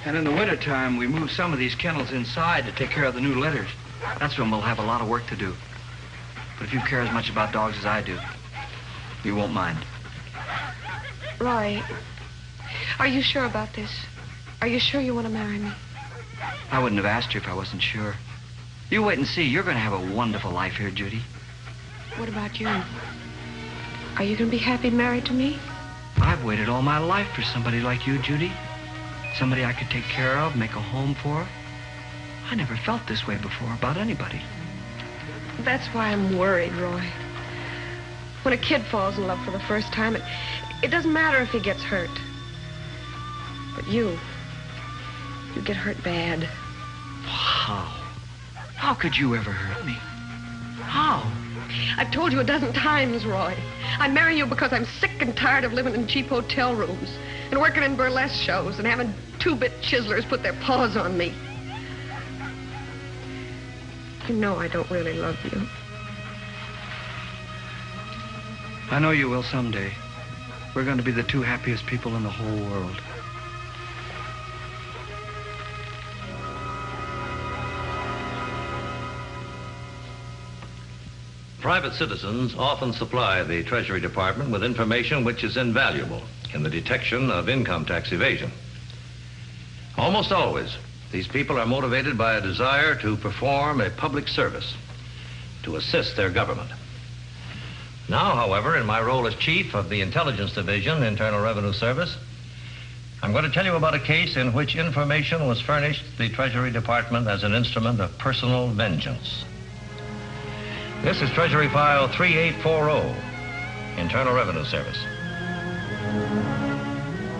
And in the wintertime, we move some of these kennels inside to take care of the new litters. That's when we'll have a lot of work to do. But if you care as much about dogs as I do, you won't mind. Roy, are you sure about this? Are you sure you want to marry me? I wouldn't have asked you if I wasn't sure. You wait and see. You're going to have a wonderful life here, Judy. What about you? Are you going to be happy married to me? I've waited all my life for somebody like you, Judy. Somebody I could take care of, make a home for. I never felt this way before about anybody. That's why I'm worried, Roy. When a kid falls in love for the first time, it doesn't matter if he gets hurt. But you get hurt bad. How? How could you ever hurt me? How? I've told you a dozen times, Roy. I marry you because I'm sick and tired of living in cheap hotel rooms and working in burlesque shows and having two-bit chiselers put their paws on me. You know I don't really love you. I know you will someday. We're going to be the two happiest people in the whole world. Private citizens often supply the Treasury Department with information which is invaluable in the detection of income tax evasion. Almost always, these people are motivated by a desire to perform a public service, to assist their government. Now, however, in my role as Chief of the Intelligence Division, Internal Revenue Service, I'm going to tell you about a case in which information was furnished the Treasury Department as an instrument of personal vengeance. This is Treasury File 3840, Internal Revenue Service.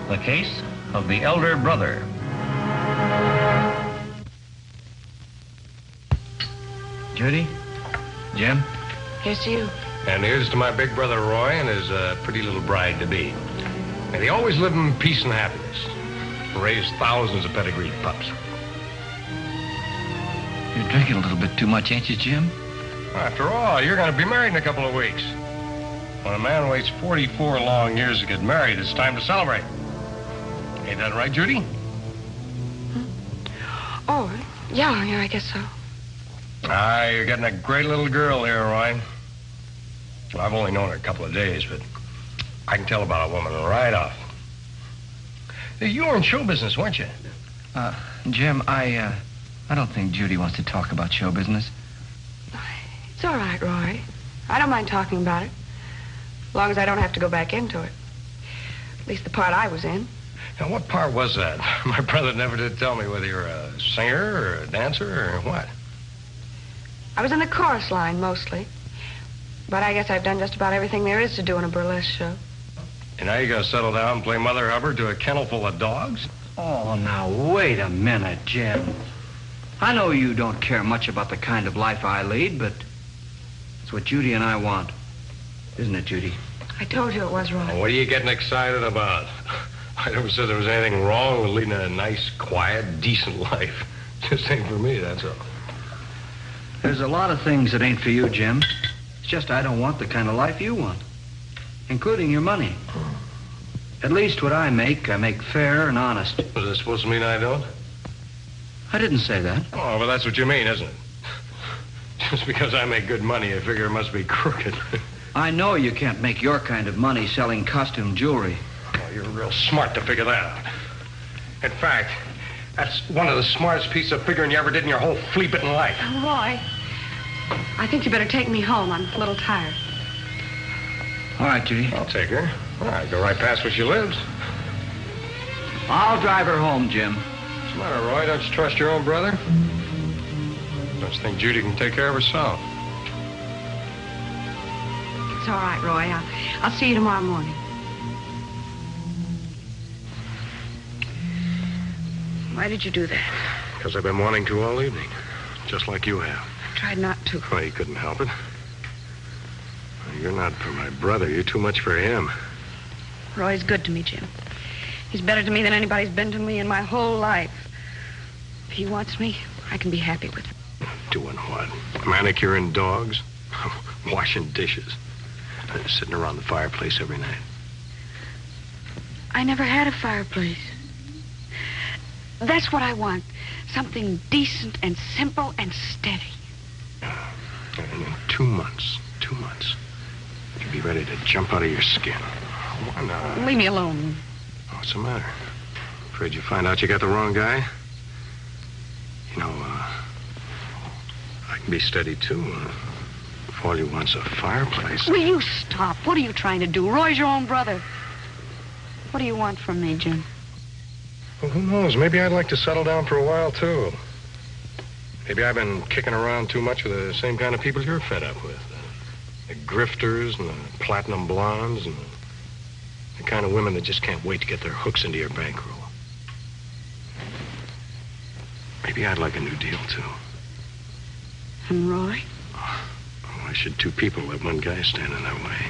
The case of the elder brother. Judy? Jim? Here's to you. And here's to my big brother Roy and his pretty little bride-to-be. May they always live in peace and happiness. And raise thousands of pedigreed pups. You're drinking a little bit too much, ain't you, Jim? After all, you're going to be married in a couple of weeks. When a man waits 44 long years to get married, it's time to celebrate. Ain't that right, Judy? Oh, yeah, I guess so. Ah, you're getting a great little girl here, Roy. I've only known her a couple of days, but I can tell about a woman right off. You were in show business, weren't you? Jim, I don't think Judy wants to talk about show business. It's all right, Roy. I don't mind talking about it, as long as I don't have to go back into it. At least the part I was in. Now, what part was that? My brother never did tell me whether you're a singer or a dancer or what. I was in the chorus line, mostly. But I guess I've done just about everything there is to do in a burlesque show. And now you gotta settle down and play Mother Hubbard to a kennel full of dogs? Oh, now, wait a minute, Jim. I know you don't care much about the kind of life I lead, but it's what Judy and I want. Isn't it, Judy? I told you it was, Roy. Well, what are you getting excited about? I never said there was anything wrong with leading a nice, quiet, decent life. Just ain't for me, that's all. There's a lot of things that ain't for you, Jim. It's just I don't want the kind of life you want, including your money. At least what I make fair and honest. Was that supposed to mean I don't? I didn't say that. Oh, well, that's what you mean, isn't it? Just because I make good money, I figure it must be crooked. I know you can't make your kind of money selling costume jewelry. Oh, you're real smart to figure that out. In fact, that's one of the smartest pieces of figuring you ever did in your whole flea-bitten life. Roy, I think you better take me home. I'm a little tired. All right, Judy. I'll take her. All right, go right past where she lives. I'll drive her home, Jim. What's the matter, Roy? Don't you trust your own brother? Don't you think Judy can take care of herself? It's all right, Roy. I'll see you tomorrow morning. Why did you do that? Because I've been wanting to all evening, just like you have. I tried not to. Well, you couldn't help it. You're not for my brother. You're too much for him. Roy's good to me, Jim. He's better to me than anybody's been to me in my whole life. If he wants me, I can be happy with him. Doing what? Manicuring dogs? Washing dishes? Sitting around the fireplace every night? I never had a fireplace. That's what I want. Something decent and simple and steady. And in 2 months, you'll be ready to jump out of your skin. Why not? Leave me alone. What's the matter? Afraid you find out you got the wrong guy? You know, I can be steady, too. If all you want's a fireplace. Will you stop? What are you trying to do? Roy's your own brother. What do you want from me, Jim? Well, who knows? Maybe I'd like to settle down for a while, too. Maybe I've been kicking around too much with the same kind of people you're fed up with. The grifters and the platinum blondes and the kind of women that just can't wait to get their hooks into your bankroll. Maybe I'd like a new deal, too. And Roy? Why should two people let one guy stand in their way?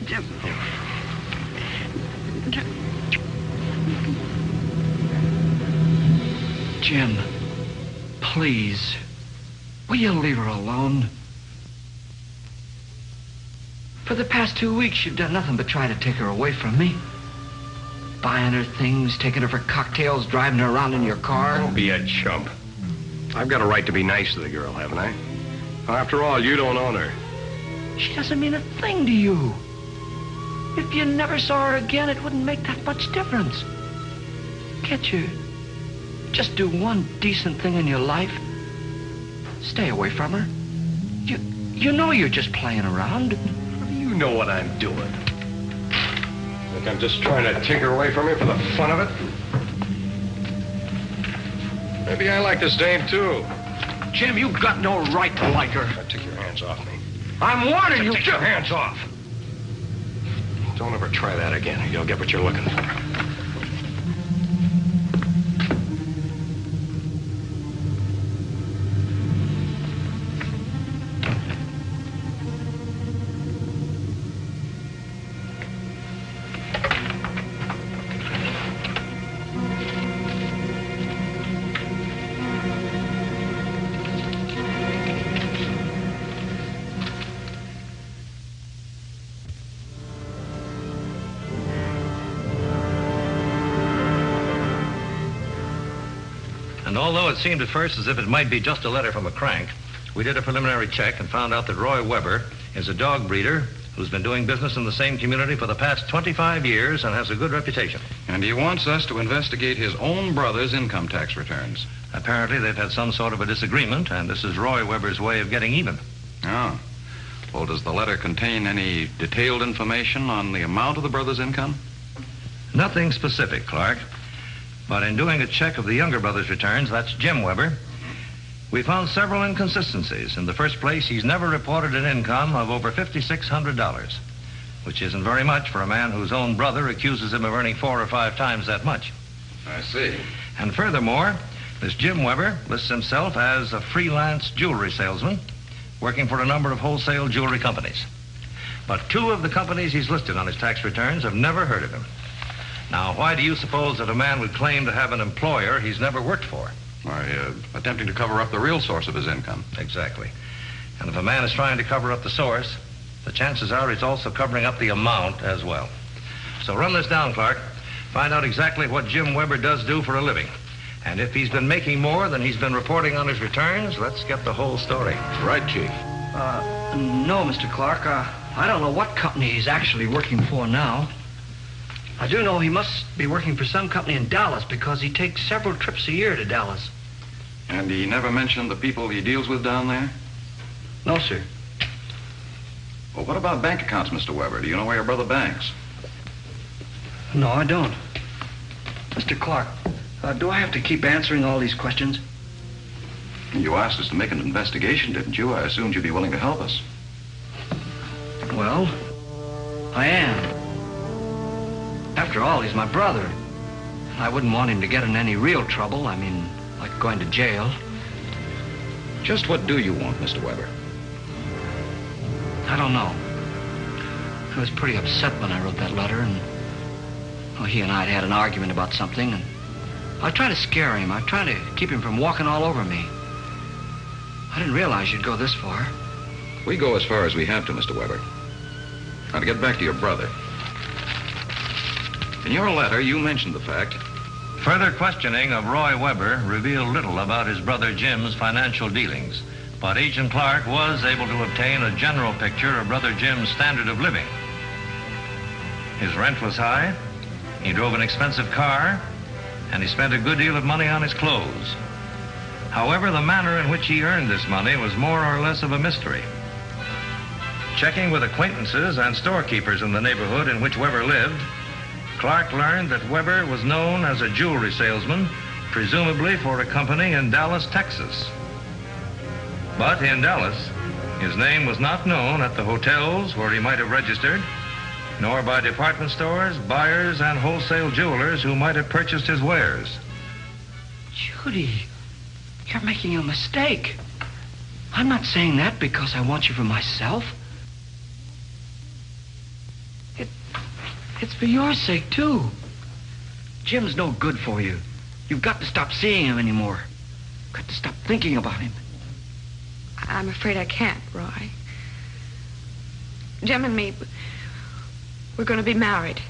Jim. Jim, please, will you leave her alone? For the past 2 weeks, you've done nothing but try to take her away from me. Buying her things, taking her for cocktails, driving her around in your car. Don't be a chump. I've got a right to be nice to the girl, haven't I? After all, you don't own her. She doesn't mean a thing to you. If you never saw her again, it wouldn't make that much difference. Can't you just do one decent thing in your life? Stay away from her. You know you're just playing around. You know what I'm doing. Think I'm just trying to take her away from you for the fun of it? Maybe I like this dame, too. Jim, you've got no right to like her. Now, take your hands off me. I'm warning you. Take your hands off. Don't ever try that again, or you'll get what you're looking for. And although it seemed at first as if it might be just a letter from a crank, we did a preliminary check and found out that Roy Weber is a dog breeder who's been doing business in the same community for the past 25 years and has a good reputation. And he wants us to investigate his own brother's income tax returns. Apparently, they've had some sort of a disagreement, and this is Roy Weber's way of getting even. Oh. Well, does the letter contain any detailed information on the amount of the brother's income? Nothing specific, Clark. But in doing a check of the younger brother's returns, that's Jim Weber, we found several inconsistencies. In the first place, he's never reported an income of over $5,600, which isn't very much for a man whose own brother accuses him of earning 4 or 5 times that much. I see. And furthermore, this Jim Weber lists himself as a freelance jewelry salesman working for a number of wholesale jewelry companies. But 2 of the companies he's listed on his tax returns have never heard of him. Now, why do you suppose that a man would claim to have an employer he's never worked for? Why, attempting to cover up the real source of his income. Exactly. And if a man is trying to cover up the source, the chances are he's also covering up the amount as well. So run this down, Clark. Find out exactly what Jim Weber does do for a living. And if he's been making more than he's been reporting on his returns, let's get the whole story. Right, Chief. No, Mr. Clark. I don't know what company he's actually working for now. I do know he must be working for some company in Dallas because he takes several trips a year to Dallas. And he never mentioned the people he deals with down there? No, sir. Well, what about bank accounts, Mr. Weber? Do you know where your brother banks? No, I don't. Mr. Clark, do I have to keep answering all these questions? You asked us to make an investigation, didn't you? I assumed you'd be willing to help us. Well, I am. After all, he's my brother. I wouldn't want him to get in any real trouble. I mean, like going to jail. Just what do you want, Mr. Weber? I don't know. I was pretty upset when I wrote that letter, and he and I had an argument about something, and I tried to scare him. I tried to keep him from walking all over me. I didn't realize you'd go this far. We go as far as we have to, Mr. Weber. Now, to get back to your brother. In your letter, you mentioned the fact Further questioning of Roy Weber revealed little about his brother Jim's financial dealings, but Agent Clark was able to obtain a general picture of brother Jim's standard of living. His rent was high, he drove an expensive car, and he spent a good deal of money on his clothes. However, the manner in which he earned this money was more or less of a mystery. Checking with acquaintances and storekeepers in the neighborhood in which Weber lived, Clark learned that Weber was known as a jewelry salesman, presumably for a company in Dallas, Texas. But in Dallas, his name was not known at the hotels where he might have registered, nor by department stores, buyers, and wholesale jewelers who might have purchased his wares. Judy, you're making a mistake. I'm not saying that because I want you for myself. It's for your sake, too. Jim's no good for you. You've got to stop seeing him anymore. Got to stop thinking about him. I'm afraid I can't, Roy. Jim and me, we're going to be married.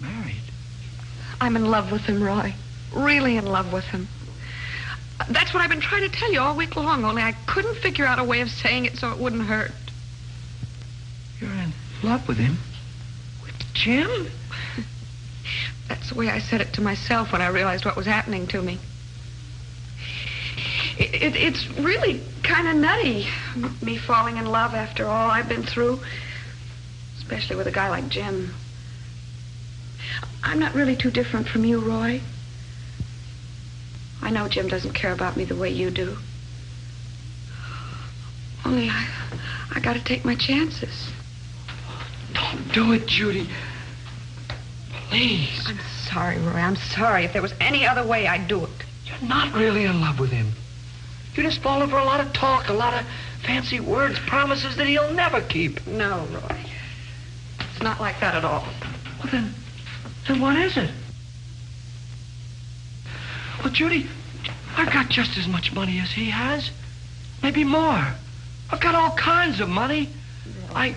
Married? I'm in love with him, Roy. Really in love with him. That's what I've been trying to tell you all week long, only I couldn't figure out a way of saying it so it wouldn't hurt. You're in love with him? Jim? That's the way I said it to myself when I realized what was happening to me. It's really kind of nutty, me falling in love after all I've been through, especially with a guy like Jim. I'm not really too different from you, Roy. I know Jim doesn't care about me the way you do. Only I got to take my chances. Don't do it, Judy. Please. I'm sorry, Roy. I'm sorry. If there was any other way, I'd do it. You're not really in love with him. You're just falling for a lot of talk, a lot of fancy words, promises that he'll never keep. No, Roy. It's not like that at all. Well, then what is it? Well, Judy, I've got just as much money as he has. Maybe more. I've got all kinds of money. I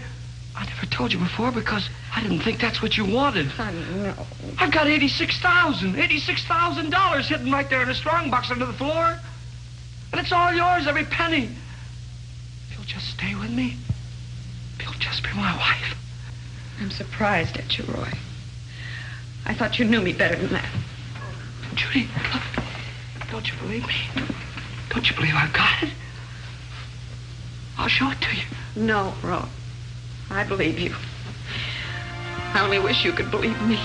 never told you before because I didn't think that's what you wanted. No. I've got $86,000 hidden right there in a strong box under the floor. And it's all yours, every penny. If you'll just stay with me, if you'll just be my wife. I'm surprised at you, Roy. I thought you knew me better than that. Judy, look, don't you believe me? Don't you believe I've got it? I'll show it to you. No, Roy. I believe you. I only wish you could believe me.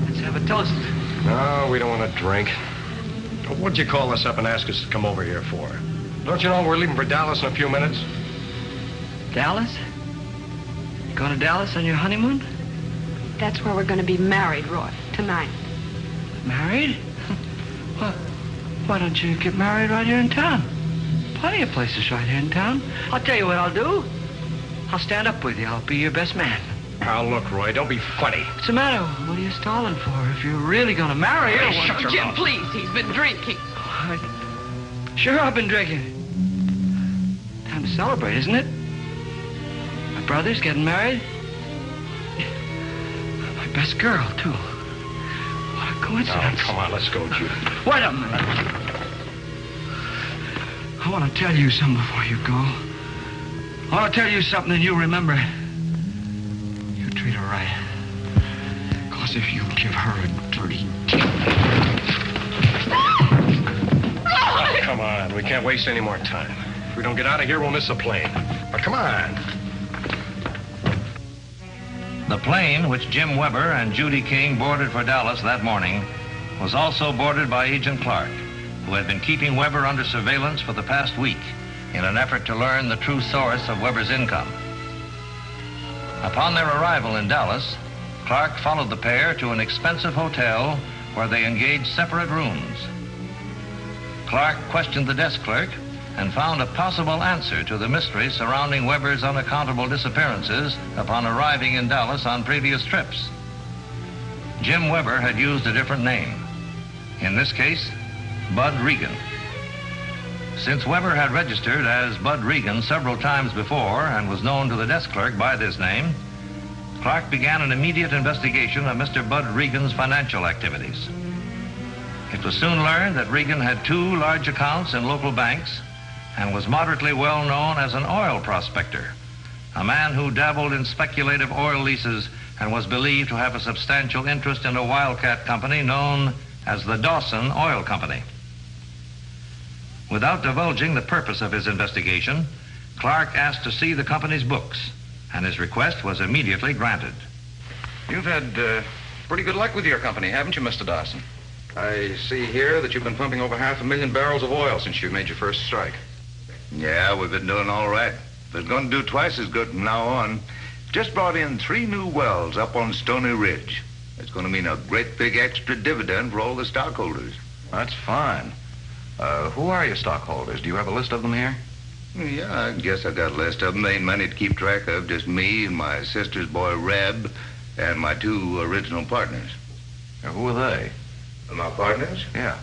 Let's have a toast. No, we don't want to drink. What'd you call us up and ask us to come over here for? Don't you know we're leaving for Dallas in a few minutes? Dallas? You going to Dallas on your honeymoon? That's where we're going to be married, Roy, tonight. Married? Well, why don't you get married right here in town? Plenty of places right here in town. I'll tell you what I'll do. I'll stand up with you. I'll be your best man. Now, look, Roy, don't be funny. What's the matter? What are you stalling for? If you're really going to marry her... Hey, shut your Jim, mouth. please. He's been drinking. Sure, I've been drinking. Time to celebrate, isn't it? My brother's getting married. My best girl, too. What a coincidence. Oh, come on, let's go, Judy. Wait a minute. I want to tell you something before you go. I want to tell you something and you remember. You treat her right. Because if you give her a dirty kick... Oh, come on, we can't waste any more time. If we don't get out of here, we'll miss the plane. But come on. The plane which Jim Weber and Judy King boarded for Dallas that morning was also boarded by Agent Clark, who had been keeping Weber under surveillance for the past week in an effort to learn the true source of Weber's income. Upon their arrival in Dallas, Clark followed the pair to an expensive hotel where they engaged separate rooms. Clark questioned the desk clerk and found a possible answer to the mystery surrounding Weber's unaccountable disappearances upon arriving in Dallas on previous trips. Jim Weber had used a different name. In this case, Bud Regan. Since Weber had registered as Bud Regan several times before and was known to the desk clerk by this name, Clark began an immediate investigation of Mr. Bud Regan's financial activities. It was soon learned that Regan had 2 large accounts in local banks and was moderately well known as an oil prospector, a man who dabbled in speculative oil leases and was believed to have a substantial interest in a wildcat company known as the Dawson Oil Company. Without divulging the purpose of his investigation, Clark asked to see the company's books, and his request was immediately granted. You've had pretty good luck with your company, haven't you, Mr. Dawson? I see here that you've been pumping over 500,000 barrels of oil since you made your first strike. Yeah, we've been doing all right. We're going to do twice as good from now on. Just brought in 3 new wells up on Stony Ridge. It's going to mean a great big extra dividend for all the stockholders. That's fine. Who are your stockholders? Do you have a list of them here? Yeah, I guess I got a list of them. They ain't many to keep track of. Just me and my sister's boy, Reb, and my 2 original partners. Who are they? My partners? Yeah.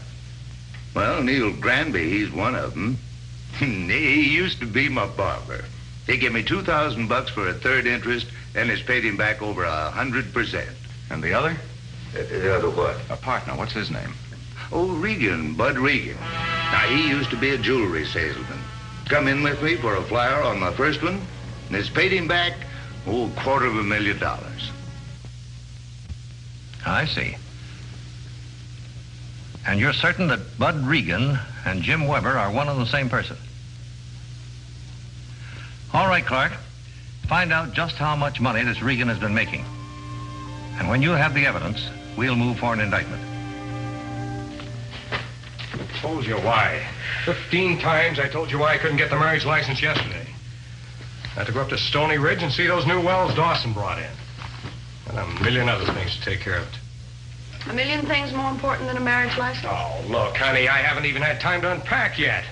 Well, Neil Granby, he's one of them. He used to be my barber. He gave me $2,000 for a third interest and has paid him back over 100%. And the other? The other what? A partner. What's his name? Oh, Regan, Bud Regan. Now, he used to be a jewelry salesman. Come in with me for a flyer on my first one, and has paid him back, $250,000. I see. And you're certain that Bud Regan and Jim Weber are one and the same person? All right, Clark. Find out just how much money this Regan has been making. And when you have the evidence, we'll move for an indictment. I told you why. 15 times I told you why I couldn't get the marriage license yesterday. I had to go up to Stony Ridge and see those new wells Dawson brought in. And a million other things to take care of. A million things more important than a marriage license? Oh, look, honey, I haven't even had time to unpack yet.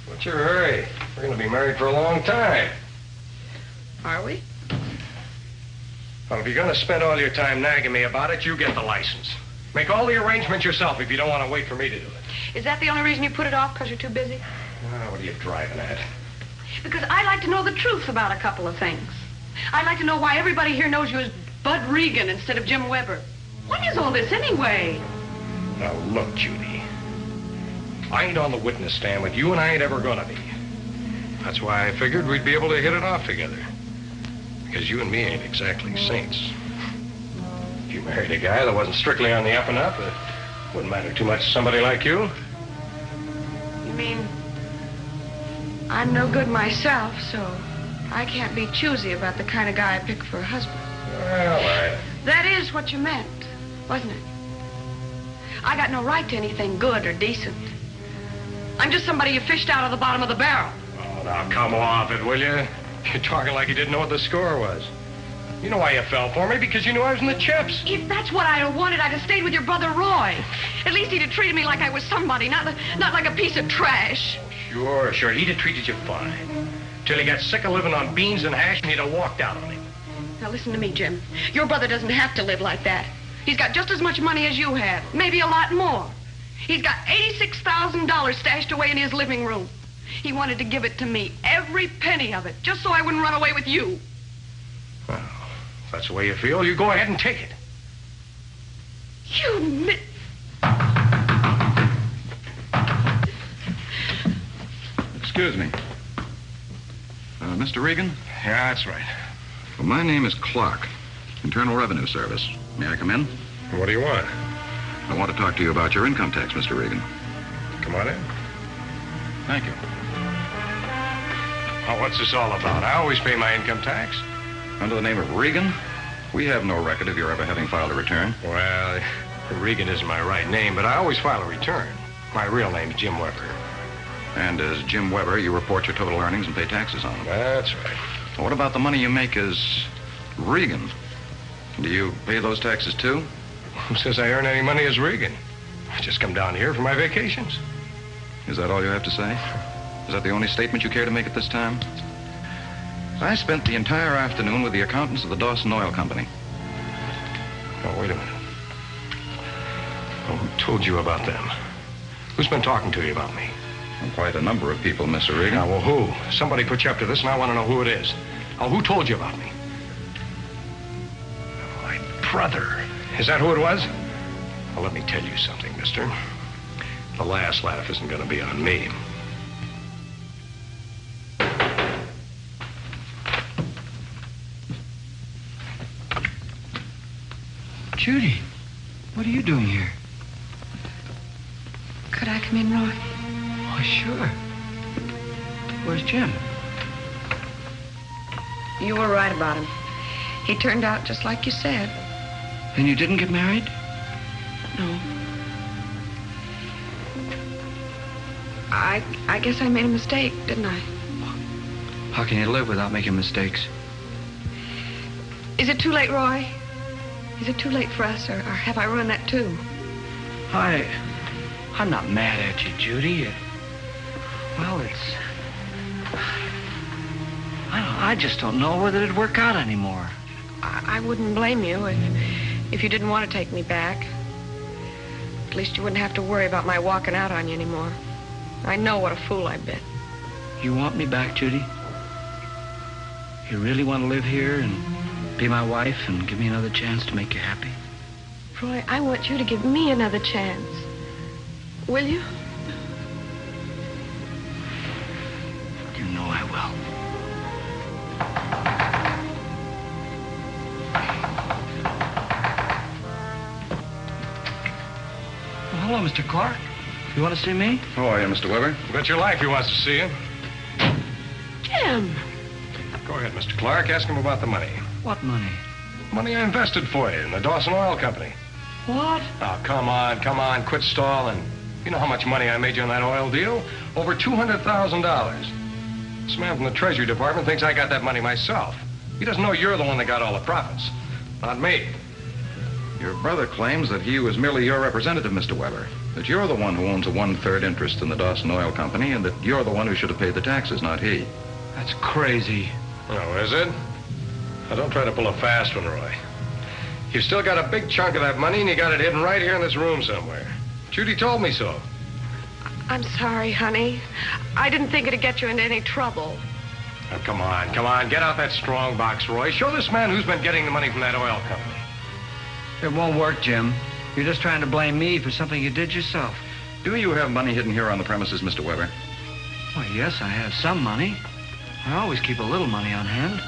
What's your hurry? We're going to be married for a long time. Are we? Well, if you're going to spend all your time nagging me about it, you get the license. Make all the arrangements yourself if you don't want to wait for me to do it. Is that the only reason you put it off, because you're too busy? What are you driving at? Because I like to know the truth about a couple of things. I'd like to know why everybody here knows you as Bud Regan instead of Jim Weber. What is all this anyway? Now, look, Judy. I ain't on the witness stand with you, and I ain't ever gonna be. That's why I figured we'd be able to hit it off together. Because you and me ain't exactly saints. If you married a guy that wasn't strictly on the up and up, it wouldn't matter too much to somebody like you. You mean I'm no good myself, so I can't be choosy about the kind of guy I pick for a husband? Well, That is what you meant, wasn't it? I got no right to anything good or decent. I'm just somebody you fished out of the bottom of the barrel. Oh, now come off it, will you? You're talking like you didn't know what the score was. You know why you fell for me? Because you knew I was in the chips. If that's what I'd have wanted, I'd have stayed with your brother Roy. At least he'd have treated me like I was somebody, not like a piece of trash. Sure. He'd have treated you fine. Till he got sick of living on beans and hash and he'd have walked out on him. Now listen to me, Jim. Your brother doesn't have to live like that. He's got just as much money as you have, maybe a lot more. He's got $86,000 stashed away in his living room. He wanted to give it to me, every penny of it, just so I wouldn't run away with you. Well, if that's the way you feel, you go ahead and take it. You Excuse me. Mr. Regan? Yeah, that's right. Well, my name is Clark, Internal Revenue Service. May I come in? What do you want? I want to talk to you about your income tax, Mr. Regan. Come on in. Thank you. Oh, what's this all about? I always pay my income tax. Under the name of Regan? We have no record of your ever having filed a return. Well, Regan isn't my right name, but I always file a return. My real name is Jim Weber. And as Jim Weber, you report your total earnings and pay taxes on them. That's right. Well, what about the money you make as Regan? Do you pay those taxes too? Who says I earn any money as Regan? I just come down here for my vacations. Is that all you have to say? Is that the only statement you care to make at this time? I spent the entire afternoon with the accountants of the Dawson Oil Company. Oh, wait a minute. Oh, who told you about them? Who's been talking to you about me? Well, quite a number of people, Mr. Regan. Now, well, who? Somebody put you up to this, and I want to know who it is. Now, who told you about me? My brother. Is that who it was? Well, let me tell you something, mister. The last laugh isn't going to be on me. Judy, what are you doing here? Could I come in, Roy? Oh, sure. Where's Jim? You were right about him. He turned out just like you said. And you didn't get married? No. I guess I made a mistake, didn't I? How can you live without making mistakes? Is it too late, Roy? Is it too late for us, or have I ruined that too? I'm not mad at you, Judy. Well, I just don't know whether it'd work out anymore. I wouldn't blame you if you didn't want to take me back. At least you wouldn't have to worry about my walking out on you anymore. I know what a fool I've been. You want me back, Judy? You really want to live here and be my wife and give me another chance to make you happy? Roy, I want you to give me another chance. Will you? You know I will. Well, hello, Mr. Clark. You want to see me? How are you, Mr. Weber? Bet your life he wants to see you. Jim! Go ahead, Mr. Clark. Ask him about the money. What money? Money I invested for you in the Dawson Oil Company. What? Oh, come on. Quit stalling. You know how much money I made you on that oil deal? Over $200,000. This man from the Treasury Department thinks I got that money myself. He doesn't know you're the one that got all the profits. Not me. Your brother claims that he was merely your representative, Mr. Weber. That you're the one who owns a 1/3 interest in the Dawson Oil Company, and that you're the one who should have paid the taxes, not he. That's crazy. Oh, is it? Now, don't try to pull a fast one, Roy. You've still got a big chunk of that money, and you got it hidden right here in this room somewhere. Judy told me so. I'm sorry, honey. I didn't think it'd get you into any trouble. Now, come on. Get out that strong box, Roy. Show this man who's been getting the money from that oil company. It won't work, Jim. You're just trying to blame me for something you did yourself. Do you have money hidden here on the premises, Mr. Weber? Well, yes, I have some money. I always keep a little money on hand.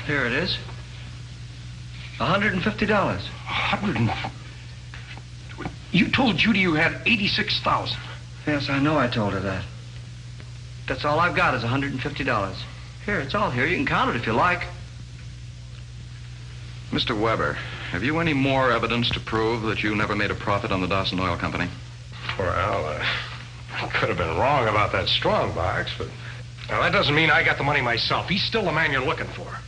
Here it is. $150. You told Judy you had $86,000. Yes, I know I told her that. That's all I've got is $150. Here, it's all here. You can count it if you like. Mr. Weber, have you any more evidence to prove that you never made a profit on the Dawson Oil Company? Well, I could have been wrong about that strong box, but now, that doesn't mean I got the money myself. He's still the man you're looking for.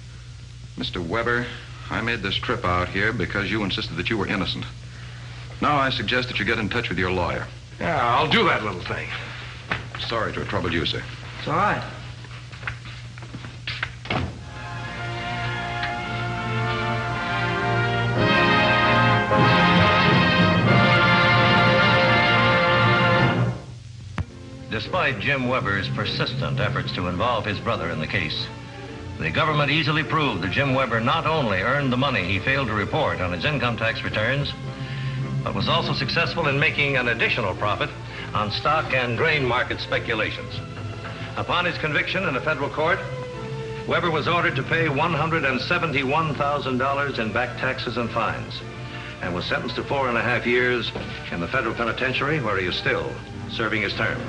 Mr. Weber, I made this trip out here because you insisted that you were innocent. Now I suggest that you get in touch with your lawyer. Yeah, I'll do that little thing. Sorry to have troubled you, sir. It's all right. Despite Jim Weber's persistent efforts to involve his brother in the case, the government easily proved that Jim Weber not only earned the money he failed to report on his income tax returns, but was also successful in making an additional profit on stock and grain market speculations. Upon his conviction in a federal court, Weber was ordered to pay $171,000 in back taxes and fines, and was sentenced to 4.5 years in the federal penitentiary, where he is still serving his term.